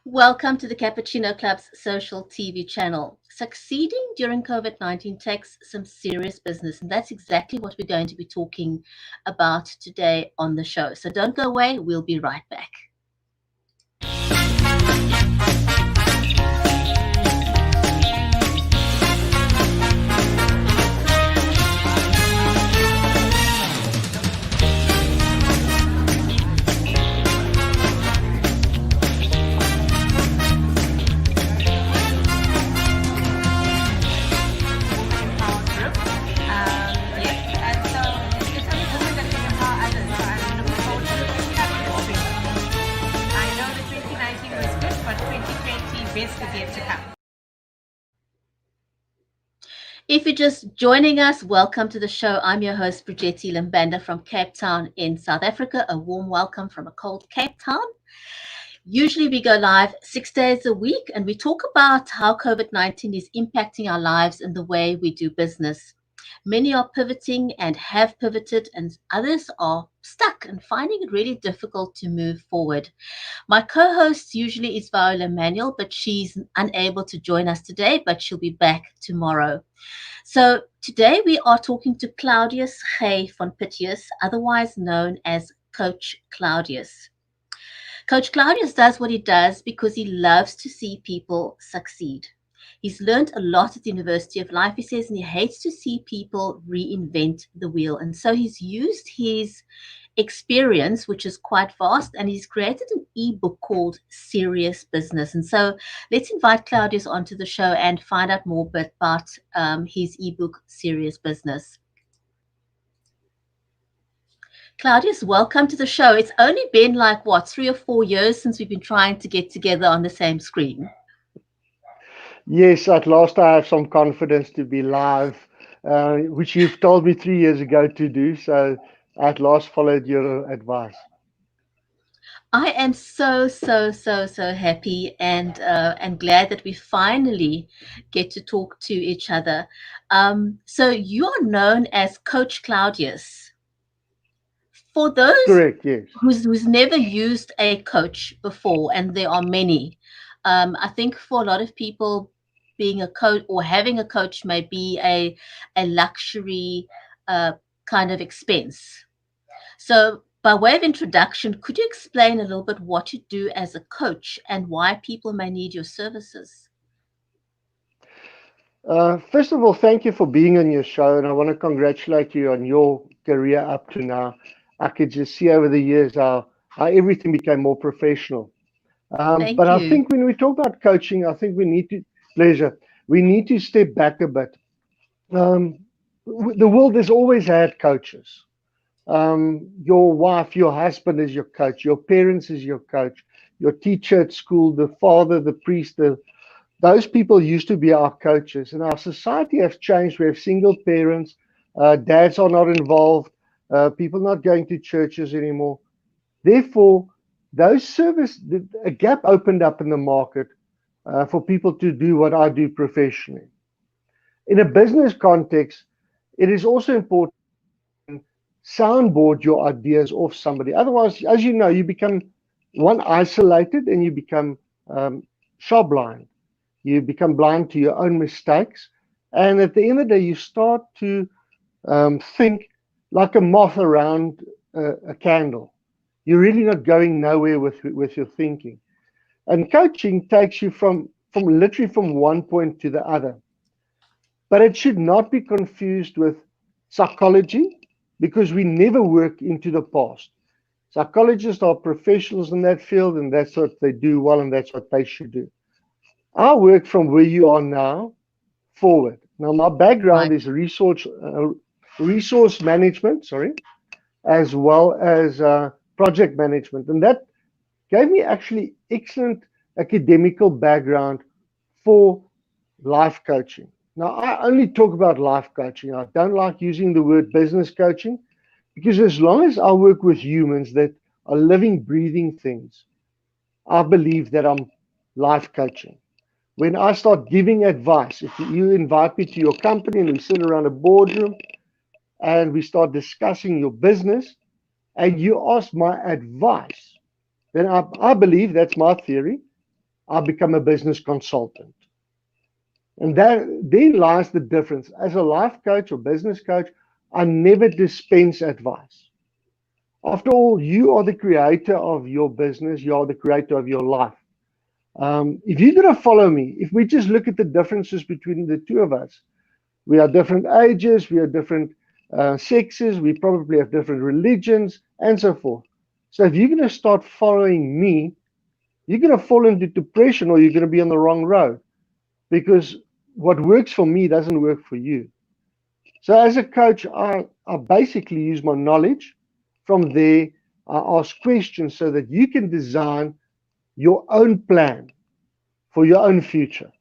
Welcome to the CuppaChino Club's social TV channel. Succeeding during COVID-19 takes some serious business, and that's exactly what we're going to be talking about today on the show. So don't go away, we'll be right back. If you're just joining us, welcome to the show. I'm your host, Brigetti Limbanda from Cape Town in South Africa. A warm welcome from a cold Cape Town. Usually we go live 6 days a week and we talk about how COVID-19 is impacting our lives and the way we do business. Many are pivoting and have pivoted, and others are stuck and finding it really difficult to move forward. My co-host usually is Viola Manuel, but she's unable to join us today, but she'll be back tomorrow. So today we are talking to Claudius von Pitius, otherwise known as Coach Claudius. Coach Claudius does what he does because he loves to see people succeed. He's learned a lot at the University of Life, he says, and he hates to see people reinvent the wheel. And so he's used his experience, which is quite vast, and he's created an ebook called Serious Business. And so let's invite Claudius onto the show and find out more about his ebook, Serious Business. Claudius, welcome to the show. It's only been like, what, 3 or 4 years since we've been trying to get together on the same screen. Yes, at last I have some confidence to be live, which you've told me 3 years ago to do. So I at last followed your advice. I am so happy and glad that we finally get to talk to each other. So you are known as Coach Claudius. For those Correct, yes. who's never used a coach before, and there are many, I think for a lot of people, being a coach or having a coach may be a luxury kind of expense. So by way of introduction, could you explain a little bit what you do as a coach and why people may need your services? First of all, thank you for being on your show, and I want to congratulate you on your career up to now. I could just see over the years how everything became more professional. Thank But I you. think when we talk about coaching, I think we need to step back a bit. The world has always had coaches. Your wife, your husband is your coach, your parents is your coach, your teacher at school, the father, the priest, those people used to be our coaches. And our society has changed. We have single parents, dads are not involved, people not going to churches anymore. Therefore, a gap opened up in the market for people to do what I do professionally. In a business context, it is also important soundboard your ideas off somebody. Otherwise, as you know, you become isolated and you become shop blind. You become blind to your own mistakes. And at the end of the day, you start to think like a moth around a candle. You're really not going nowhere with your thinking. And coaching takes you from literally from one point to the other. But it should not be confused with psychology, because we never work into the past. Psychologists are professionals in that field, and that's what they do well, and that's what they should do. I work from where you are now forward. Now, my background is resource management, as well as project management, and that gave me actually excellent academical background for life coaching. Now, I only talk about life coaching. I don't like using the word business coaching, because as long as I work with humans that are living, breathing things, I believe that I'm life coaching. When I start giving advice, if you invite me to your company and we sit around a boardroom and we start discussing your business and you ask my advice, then I believe, that's my theory, I become a business consultant. And there lies the difference. As a life coach or business coach, I never dispense advice. After all, you are the creator of your business, you are the creator of your life. If you're going to follow me, if we just look at the differences between the two of us, we are different ages, we are different sexes, we probably have different religions, and so forth. So if you're going to start following me, you're going to fall into depression or you're going to be on the wrong road because what works for me doesn't work for you. So as a coach, I basically use my knowledge. From there, I ask questions so that you can design your own plan for your own future.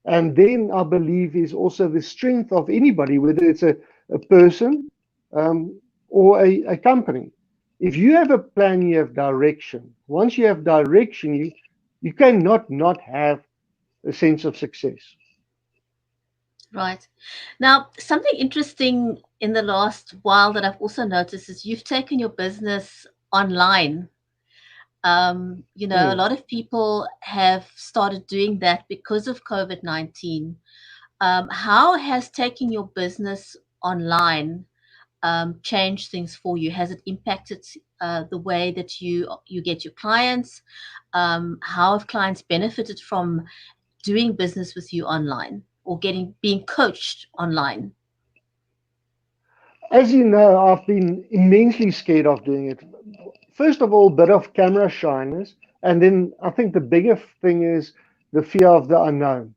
And then I believe is also the strength of anybody, whether it's a person or a company. If you have a plan, you have direction. Once you have direction, you cannot not have a sense of success. Right. Now, something interesting in the last while that I've also noticed is you've taken your business online. A Mm. lot of people have started doing that because of COVID-19. How has taking your business online changed things for you? Has it impacted the way that you get your clients? How have clients benefited from doing business with you online or getting being coached online? As you know, I've been immensely scared of doing it. First of all, a bit of camera shyness, and then I think the bigger thing is the fear of the unknown.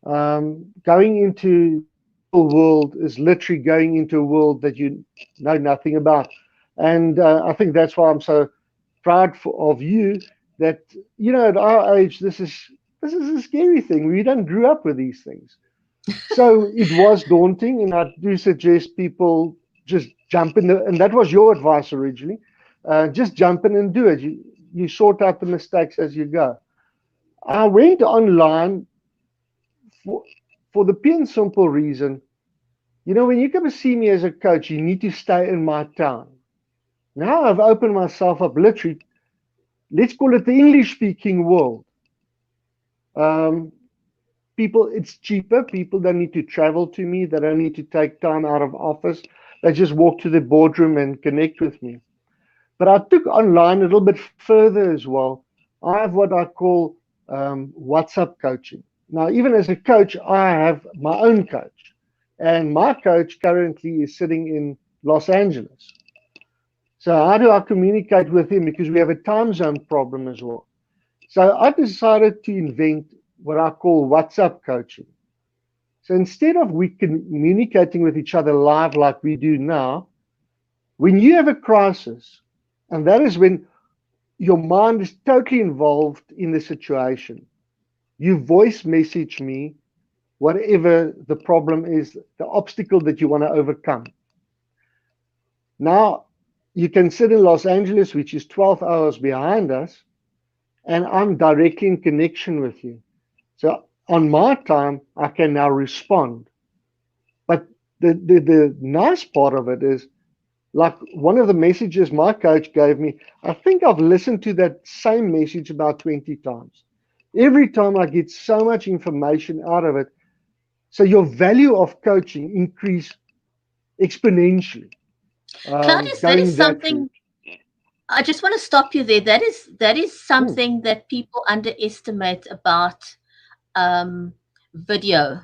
Going into the digital world is literally going into a world that you know nothing about, and I think that's why I'm so proud of you. That at our age, this is a scary thing. We don't grew up with these things. So it was daunting, and I do suggest people just jump in, and that was your advice originally. Just jump in and do it. You sort out the mistakes as you go. I went online for, for the pure and simple reason, when you come to see me as a coach, you need to stay in my town. Now I've opened myself up literally, let's call it the English speaking world. Um, People, it's cheaper. People don't need to travel to me. They don't need to take time out of office. They just walk to the boardroom and connect with me. But I took online a little bit further as well. I have what I call WhatsApp coaching. Now, even as a coach, I have my own coach. And my coach currently is sitting in Los Angeles. So how do I communicate with him? Because we have a time zone problem as well. So I decided to invent what I call WhatsApp coaching. So instead of we communicating with each other live like we do now, when you have a crisis, and that is when your mind is totally involved in the situation, you voice message me whatever the problem is, the obstacle that you want to overcome. Now, you can sit in Los Angeles, which is 12 hours behind us, and I'm directly in connection with you. So on my time, I can now respond. But the nice part of it is, like one of the messages my coach gave me, I think I've listened to that same message about 20 times. Every time I get so much information out of it. So your value of coaching increase exponentially, Claudius, that is going that something route. I just want to stop you there. That is Hmm, something that people underestimate about video.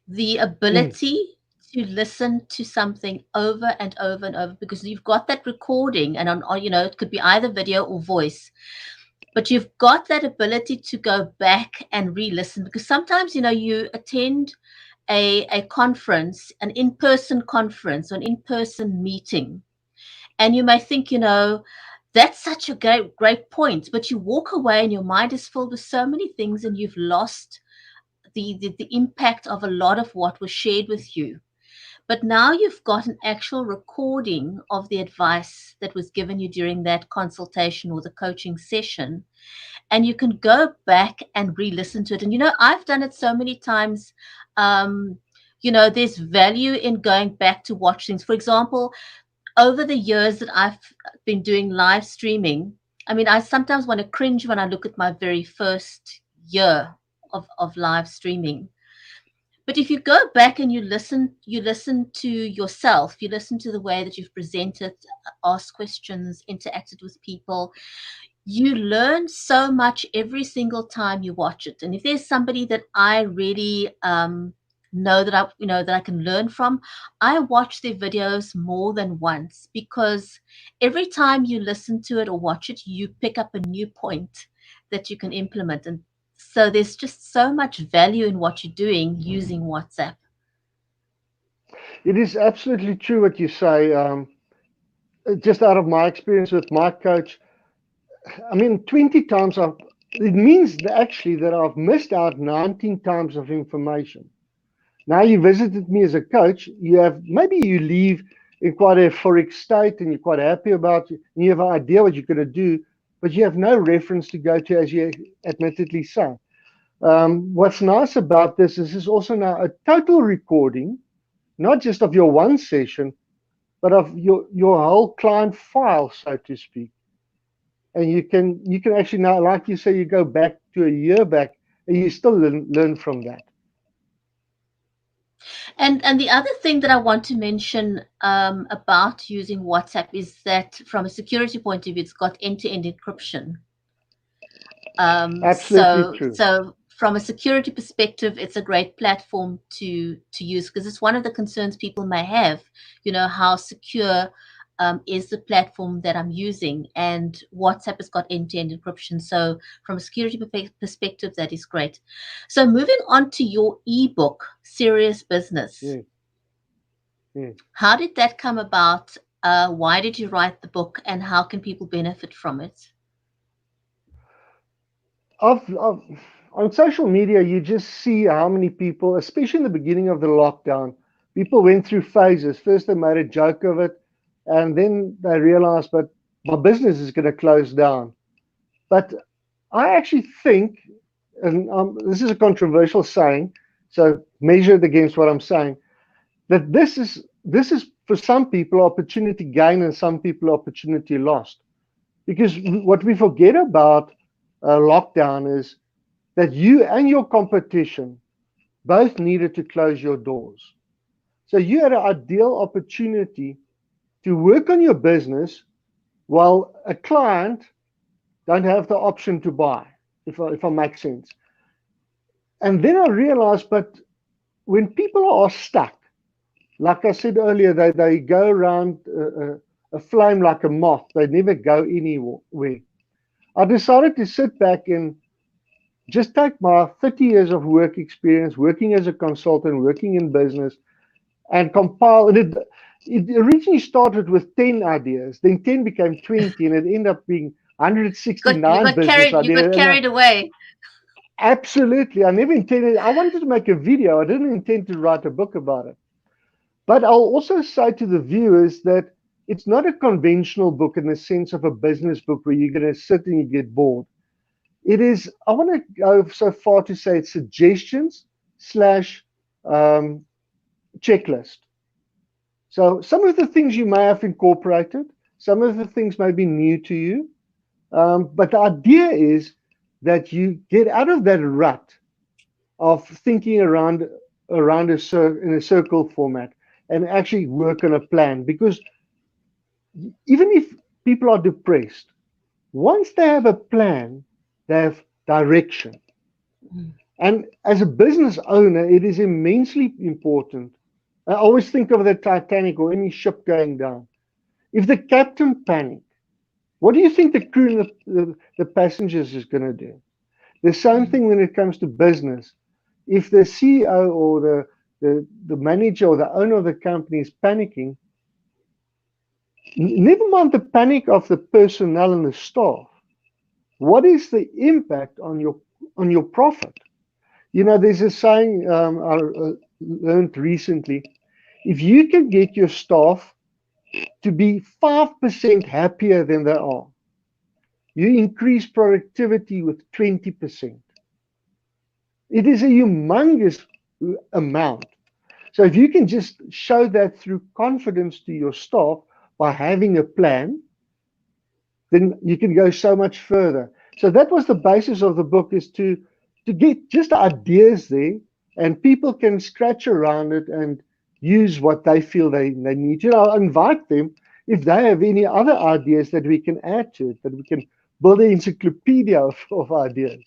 The hmm. ability to listen to something over and over and over because you've got that recording and it could be either video or voice, but you've got that ability to go back and re-listen because sometimes you attend a conference, an in-person conference or an in-person meeting, and you may think, that's such a great point, but you walk away and your mind is filled with so many things and you've lost the impact of a lot of what was shared with you. But now you've got an actual recording of the advice that was given you during that consultation or the coaching session, and you can go back and re-listen to it. And I've done it so many times. There's value in going back to watch things. For example, over the years that I've been doing live streaming, I mean, I sometimes want to cringe when I look at my very first year of live streaming. But if you go back and you listen to yourself, you listen to the way that you've presented, asked questions, interacted with people, you learn so much every single time you watch it. And if there's somebody that I really know that I can learn from, I watch their videos more than once, because every time you listen to it or watch it, you pick up a new point that you can implement. And so there's just so much value in what you're doing using WhatsApp. It is absolutely true what you say. Just out of my experience with my coach, I mean, 20 times it means that actually that I've missed out 19 times of information. Now you visited me as a coach, maybe you leave in quite a euphoric state and you're quite happy about it, and you have an idea what you're going to do, but you have no reference to go to, as you admittedly say. What's nice about this is also now a total recording, not just of your one session, but of your whole client file, so to speak. And you can actually now, like you say, you go back to a year back, and you still learn from that. And the other thing that I want to mention about using WhatsApp is that from a security point of view, it's got end-to-end encryption. Absolutely true. So from a security perspective, it's a great platform to use, because it's one of the concerns people may have. How secure is the platform that I'm using? And WhatsApp has got end-to-end encryption. So from a security perspective, that is great. So moving on to your ebook, Serious Business. Yeah. Yeah. How did that come about? Why did you write the book, and how can people benefit from it? On social media, you just see how many people, especially in the beginning of the lockdown, people went through phases. First, they made a joke of it, and then they realized, but my business is going to close down. But I actually think, and this is a controversial saying, so measure it against what I'm saying, that this is for some people opportunity gain and some people opportunity lost. Because what we forget about lockdown is that you and your competition both needed to close your doors. So you had an ideal opportunity to work on your business while a client don't have the option to buy, if I make sense. And then I realized, but when people are stuck, like I said earlier, they go around a flame like a moth. They never go anywhere. I decided to sit back and just take my 30 years of work experience, working as a consultant, working in business, and compile it. It originally started with 10 ideas, then 10 became 20, and it ended up being You 169 got business carried. You ideas. got carried away. Absolutely. I never intended, I wanted to make a video. I didn't intend to write a book about it. But I'll also say to the viewers that it's not a conventional book in the sense of a business book where you're going to sit and you get bored. It is, I want to go so far to say it's suggestions slash checklist. So some of the things you may have incorporated, some of the things may be new to you, but the idea is that you get out of that rut of thinking around in a circle format and actually work on a plan. Because even if people are depressed, once they have a plan, they have direction. And as a business owner, it is immensely important. I always think of the Titanic or any ship going down. If the captain panics, what do you think the crew and the passengers is going to do? The same thing when it comes to business. If the CEO or the manager or the owner of the company is panicking, never mind the panic of the personnel and the staff. What is the impact on your profit? There's a saying I learned recently. If you can get your staff to be 5% happier than they are, you increase productivity with 20%. It is a humongous amount. So if you can just show that through confidence to your staff by having a plan, then you can go so much further. So that was the basis of the book, is to get just ideas there, and people can scratch around it and use what they feel they need to. I'll invite them if they have any other ideas that we can add to it, that we can build an encyclopedia of ideas.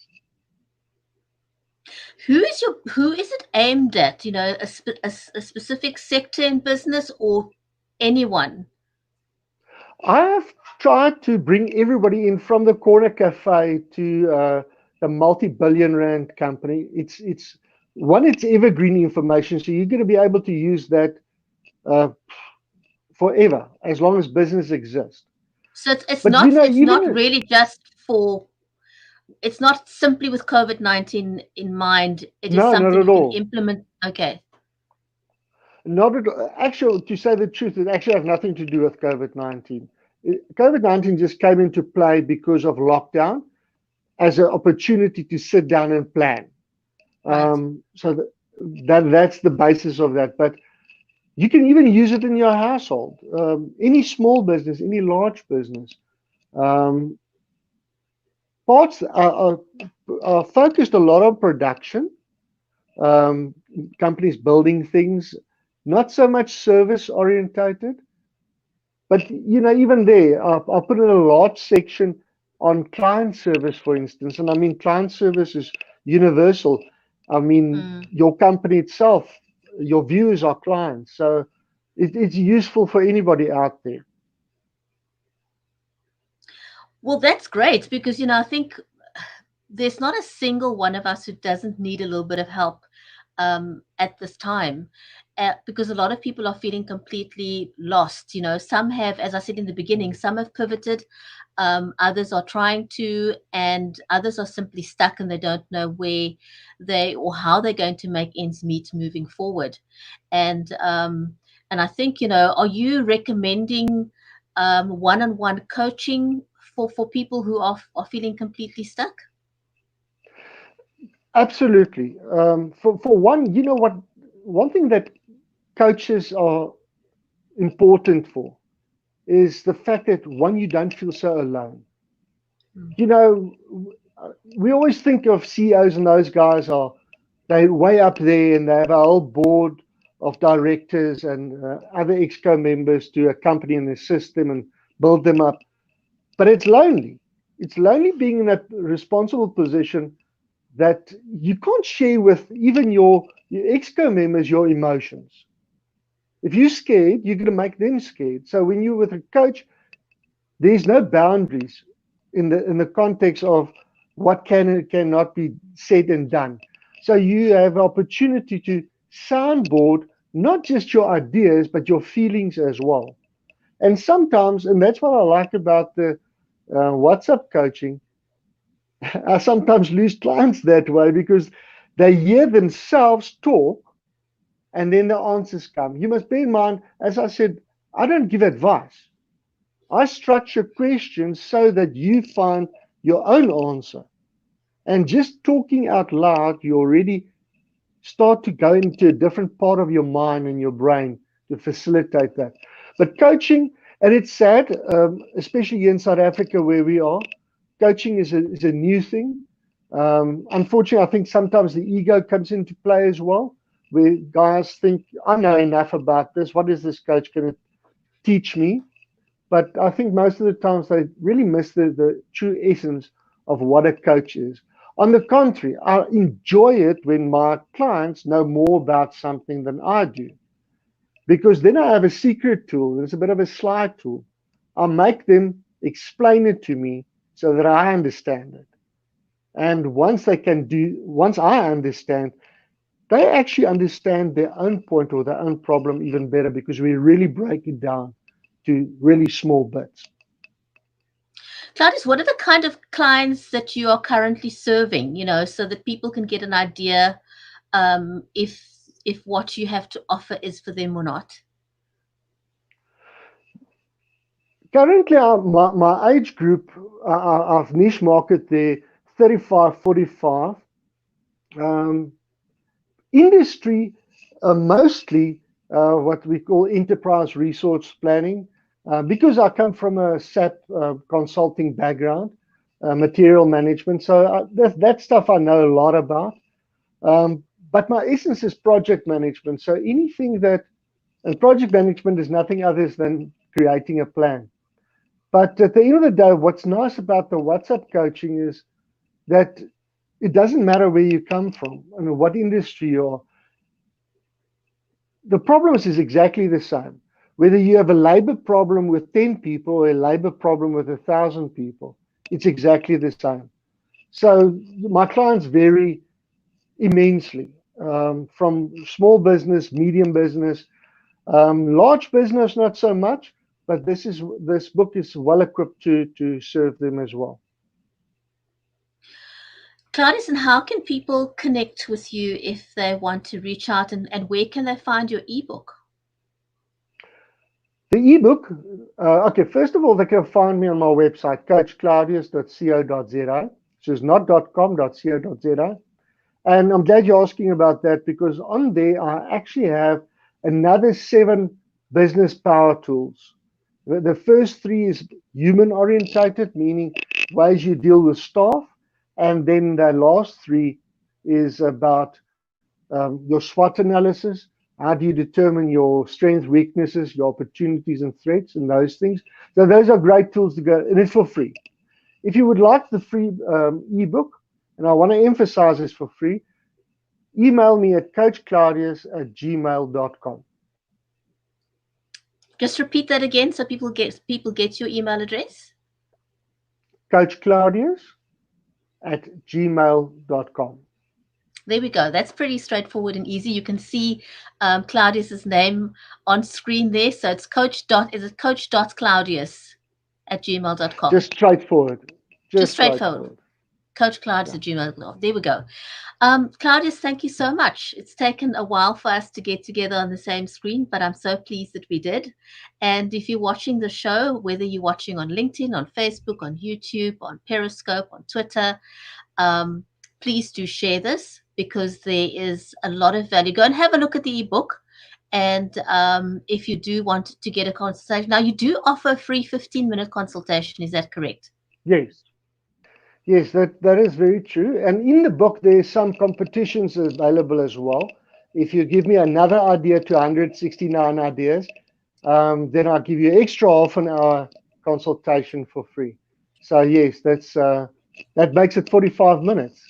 Who is it aimed at? You know, a specific sector in business, or anyone? I have tried to bring everybody in, from the corner cafe to the multi-billion rand company. It's evergreen information, so you're going to be able to use that uh, forever, as long as business exists. So it's But not it's not even really just for, it's not simply with COVID-19 in mind. It is no, not something at you can all. implement. Okay. Not at all. Actually, to say the truth, it actually has nothing to do with COVID-19. COVID-19 just came into play because of lockdown as an opportunity to sit down and plan. Right. So that's the basis of that. But you can even use it in your household. Any small business, any large business. Um, Parts are focused a lot on production. Um, Companies building things, not so much service orientated. But even there, I'll put in a large section on client service, for instance. And I mean, client service is universal. I mean, Mm. your company itself, your viewers are clients. So it's useful for anybody out there. Well, that's great, because I think there's not a single one of us who doesn't need a little bit of help at this time, because a lot of people are feeling completely lost. Some have, as I said in the beginning, some have pivoted, others are trying to, and others are simply stuck and they don't know where they or how they're going to make ends meet moving forward. And I think, are you recommending one-on-one coaching for people who are feeling completely stuck? Absolutely. For one, you know what? One thing that coaches are important for is the fact that, one, you don't feel so alone. Mm. You know, we always think of CEOs, and those guys are they way up there, and they have a whole board of directors and other exco members to accompany in the system and build them up. But it's lonely. It's lonely being in that responsible position, that you can't share with even your exco members your emotions. If you're scared, you're going to make them scared. So when you're with a coach, there's no boundaries in the context of what can and cannot be said and done. So you have opportunity to soundboard not just your ideas, but your feelings as well. And sometimes, and that's what I like about the WhatsApp coaching, I sometimes lose clients that way, because they hear themselves talk and then the answers come. You must bear in mind, as I said, I don't give advice. I structure questions so that you find your own answer. And just talking out loud, you already start to go into a different part of your mind and your brain to facilitate that. But coaching, and it's sad, especially here in South Africa where we are, coaching is a new thing. Unfortunately, I think sometimes the ego comes into play as well, where guys think, I know enough about this. What is this coach going to teach me? But I think most of the times they really miss the true essence of what a coach is. On the contrary, I enjoy it when my clients know more about something than I do, because then I have a secret tool. It's a bit of a slide tool. I make them explain it to me so that I understand it. And once I understand, they actually understand their own point or their own problem even better, because we really break it down to really small bits. Claudius, what are the kind of clients that you are currently serving, so that people can get an idea, if what you have to offer is for them or not? Currently, my age group, our niche market there, 35, 45. Um, Industry, mostly what we call enterprise resource planning, because I come from a SAP consulting background, material management. So that stuff I know a lot about. But my essence is project management. So anything that, and project management is nothing other than creating a plan. But at the end of the day, what's nice about the WhatsApp coaching is that it doesn't matter where you come from and what industry you're. The problems is exactly the same. Whether you have a labor problem with 10 people or a labor problem with 1,000 people, it's exactly the same. So my clients vary immensely, from small business, medium business, large business, not so much. But this book is well equipped to serve them as well. Claudius, and how can people connect with you if they want to reach out, and where can they find your ebook? The ebook, okay, first of all, they can find me on my website, coachclaudius.co.za, which is not .com.co.za. And I'm glad you're asking about that, because on there I actually have another 7 business power tools. The first 3 is human orientated, meaning ways you deal with staff. And then the last 3 is about your SWOT analysis. How do you determine your strengths, weaknesses, your opportunities and threats, and those things? So those are great tools to go, and it's for free. If you would like the free ebook, and I want to emphasize this for free, email me at coachclaudius@gmail.com. Just repeat that again so people get your email address. coachclaudius@gmail.com. There we go. That's pretty straightforward and easy. You can see Claudius's name on screen there. So it's coach.claudius@gmail.com. Just straightforward. Just Just straightforward. straightforward. Coach Claudius Yeah. at gmail.com. There we go. Claudius, thank you so much. It's taken a while for us to get together on the same screen, but I'm so pleased that we did. And if you're watching the show, whether you're watching on LinkedIn, on Facebook, on YouTube, on Periscope, on Twitter, please do share this, because there is a lot of value. Go and have a look at the ebook. And if you do want to get a consultation, now you do offer a free 15-minute consultation. Is that correct? Yes. Yes, that is very true. And in the book, there's some competitions available as well. If you give me another idea to 169 ideas, then I'll give you extra half an hour consultation for free. So yes, that makes it 45 minutes.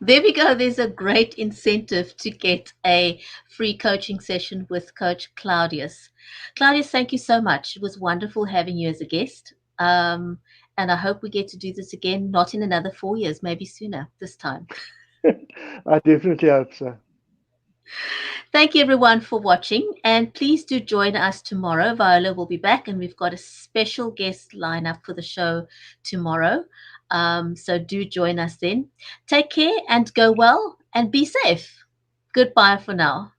There we go. There's a great incentive to get a free coaching session with Coach Claudius. Claudius, thank you so much. It was wonderful having you as a guest. And I hope we get to do this again, not in another 4 years, maybe sooner this time. I definitely hope so. Thank you, everyone, for watching. And please do join us tomorrow. Viola will be back, and we've got a special guest lineup for the show tomorrow. So do join us then. Take care and go well and be safe. Goodbye for now.